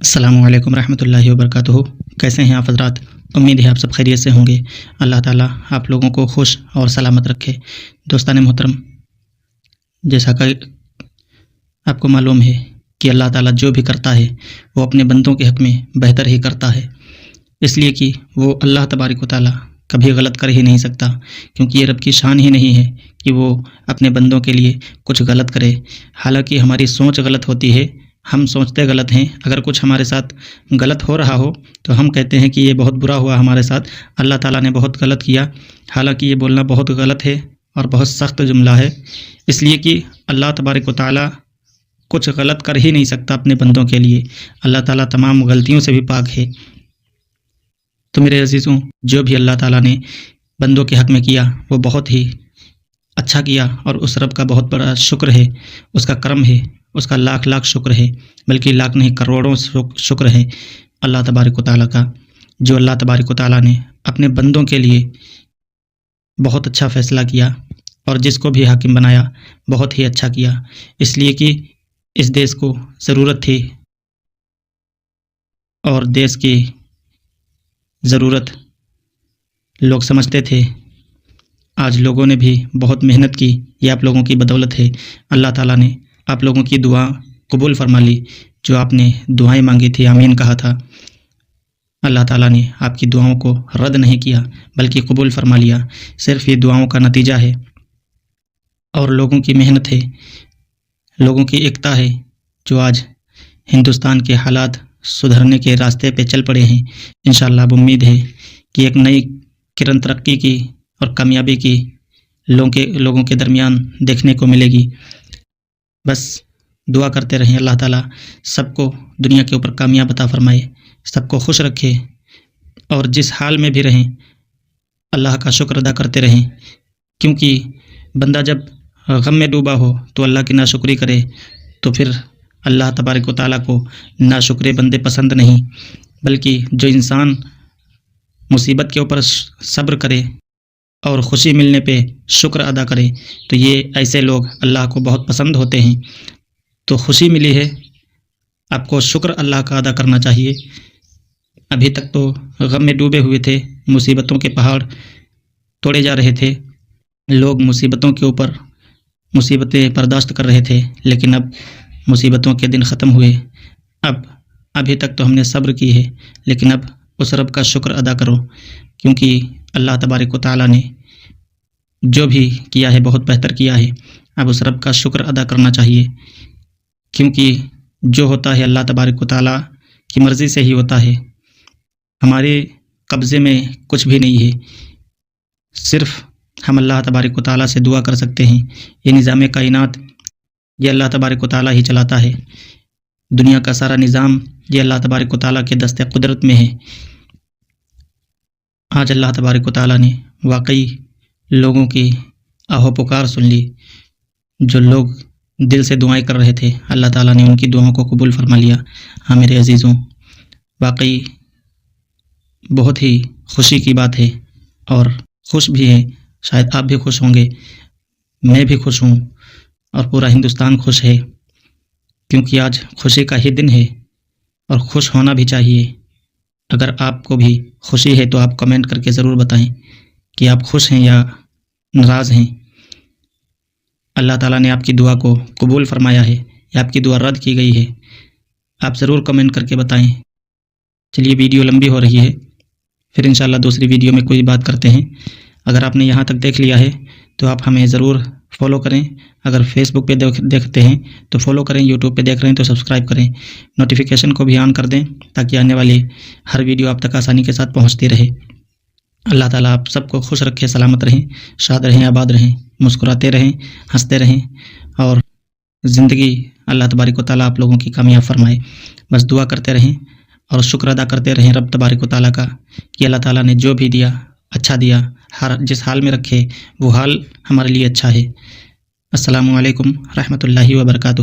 السلام علیکم ورحمۃ اللہ وبرکاتہ۔ کیسے ہیں آپ حضرات؟ امید ہے آپ سب خیریت سے ہوں گے۔ اللہ تعالیٰ آپ لوگوں کو خوش اور سلامت رکھے۔ دوستان محترم، جیسا کہ آپ کو معلوم ہے کہ اللہ تعالیٰ جو بھی کرتا ہے وہ اپنے بندوں کے حق میں بہتر ہی کرتا ہے، اس لیے کہ وہ اللہ تبارک و تعالیٰ کبھی غلط کر ہی نہیں سکتا، کیونکہ یہ رب کی شان ہی نہیں ہے کہ وہ اپنے بندوں کے لیے کچھ غلط کرے۔ حالانکہ ہماری سوچ غلط ہوتی ہے، ہم سوچتے غلط ہیں۔ اگر کچھ ہمارے ساتھ غلط ہو رہا ہو تو ہم کہتے ہیں کہ یہ بہت برا ہوا ہمارے ساتھ، اللہ تعالیٰ نے بہت غلط کیا۔ حالانکہ یہ بولنا بہت غلط ہے اور بہت سخت جملہ ہے، اس لیے کہ اللہ تبارک و تعالیٰ کچھ غلط کر ہی نہیں سکتا اپنے بندوں کے لیے۔ اللہ تعالیٰ تمام غلطیوں سے بھی پاک ہے۔ تو میرے عزیزوں، جو بھی اللہ تعالیٰ نے بندوں کے حق میں کیا وہ بہت ہی اچھا کیا، اور اس رب کا بہت بڑا شکر ہے، اس کا کرم ہے، اس کا لاکھ لاکھ شکر ہے، بلکہ لاکھ نہیں کروڑوں شکر ہے اللہ تبارک و تعالیٰ کا، جو اللہ تبارک و تعالیٰ نے اپنے بندوں کے لیے بہت اچھا فیصلہ کیا، اور جس کو بھی حاکم بنایا بہت ہی اچھا کیا، اس لیے کہ اس دیش کو ضرورت تھی، اور دیش کی ضرورت لوگ سمجھتے تھے۔ آج لوگوں نے بھی بہت محنت کی، یہ آپ لوگوں کی بدولت ہے۔ اللہ تعالیٰ نے آپ لوگوں کی دعا قبول فرما لی، جو آپ نے دعائیں مانگی تھی، آمین کہا تھا، اللہ تعالیٰ نے آپ کی دعاؤں کو رد نہیں کیا بلکہ قبول فرما لیا۔ صرف یہ دعاؤں کا نتیجہ ہے اور لوگوں کی محنت ہے، لوگوں کی ایکتا ہے، جو آج ہندوستان کے حالات سدھرنے کے راستے پہ چل پڑے ہیں۔ انشاءاللہ اب امید ہے کہ ایک نئی کرن ترقی کی اور کامیابی کی لوگوں کے درمیان دیکھنے کو ملے گی۔ بس دعا کرتے رہیں، اللہ تعالیٰ سب کو دنیا کے اوپر کامیاب عطا فرمائے، سب کو خوش رکھے، اور جس حال میں بھی رہیں اللہ کا شکر ادا کرتے رہیں، کیونکہ بندہ جب غم میں ڈوبا ہو تو اللہ کی ناشکری کرے تو پھر اللہ تبارک و تعالیٰ کو ناشکرے بندے پسند نہیں، بلکہ جو انسان مصیبت کے اوپر صبر کرے اور خوشی ملنے پہ شکر ادا کرے تو یہ ایسے لوگ اللہ کو بہت پسند ہوتے ہیں۔ تو خوشی ملی ہے، آپ کو شکر اللہ کا ادا کرنا چاہیے۔ ابھی تک تو غم میں ڈوبے ہوئے تھے، مصیبتوں کے پہاڑ توڑے جا رہے تھے، لوگ مصیبتوں کے اوپر مصیبتیں برداشت کر رہے تھے، لیکن اب مصیبتوں کے دن ختم ہوئے۔ ابھی تک تو ہم نے صبر کی ہے، لیکن اب اس رب کا شکر ادا کرو، کیونکہ اللہ تبارک و تعالیٰ نے جو بھی کیا ہے بہت بہتر کیا ہے۔ اب اس رب کا شکر ادا کرنا چاہیے، کیونکہ جو ہوتا ہے اللہ تبارک و تعالیٰ کی مرضی سے ہی ہوتا ہے، ہمارے قبضے میں کچھ بھی نہیں ہے۔ صرف ہم اللہ تبارک و تعالیٰ سے دعا کر سکتے ہیں۔ یہ نظام کائنات یہ اللہ تبارک و تعالیٰ ہی چلاتا ہے، دنیا کا سارا نظام یہ اللہ تبارک و تعالیٰ کے دست قدرت میں ہے۔ آج اللہ تبارک و تعالیٰ نے واقعی لوگوں کی آہ و پکار سن لی، جو لوگ دل سے دعائیں کر رہے تھے، اللہ تعالیٰ نے ان کی دعاؤں کو قبول فرما لیا۔ ہاں میرے عزیزوں، واقعی بہت ہی خوشی کی بات ہے، اور خوش بھی ہے، شاید آپ بھی خوش ہوں گے، میں بھی خوش ہوں، اور پورا ہندوستان خوش ہے، کیونکہ آج خوشی کا ہی دن ہے، اور خوش ہونا بھی چاہیے۔ اگر آپ کو بھی خوشی ہے تو آپ کمنٹ کر کے ضرور بتائیں کہ آپ خوش ہیں یا ناراض ہیں۔ اللہ تعالیٰ نے آپ کی دعا کو قبول فرمایا ہے یا آپ کی دعا رد کی گئی ہے، آپ ضرور کمنٹ کر کے بتائیں۔ چلیے، ویڈیو لمبی ہو رہی ہے، پھر انشاءاللہ دوسری ویڈیو میں کوئی بات کرتے ہیں۔ اگر آپ نے یہاں تک دیکھ لیا ہے تو آپ ہمیں ضرور فالو کریں، اگر فیس بک پہ دیکھتے ہیں تو فالو کریں، یوٹیوب پہ دیکھ رہے ہیں تو سبسکرائب کریں، نوٹیفیکیشن کو بھی آن کر دیں تاکہ آنے والی ہر ویڈیو آپ تک آسانی کے ساتھ پہنچتی رہے۔ اللہ تعالیٰ آپ سب کو خوش رکھے، سلامت رہیں، شاد رہیں، آباد رہیں، مسکراتے رہیں، ہنستے رہیں، اور زندگی اللہ تبارک و تعالیٰ آپ لوگوں کی کامیاب فرمائے۔ بس دعا کرتے رہیں اور شکر ادا کرتے رہیں رب تبارک و تعالیٰ کا کہ اللہ تعالیٰ نے جو بھی دیا اچھا دیا، جس حال میں رکھے وہ حال ہمارے لیے اچھا ہے۔ السلام علیکم رحمۃ اللہ وبرکاتہ۔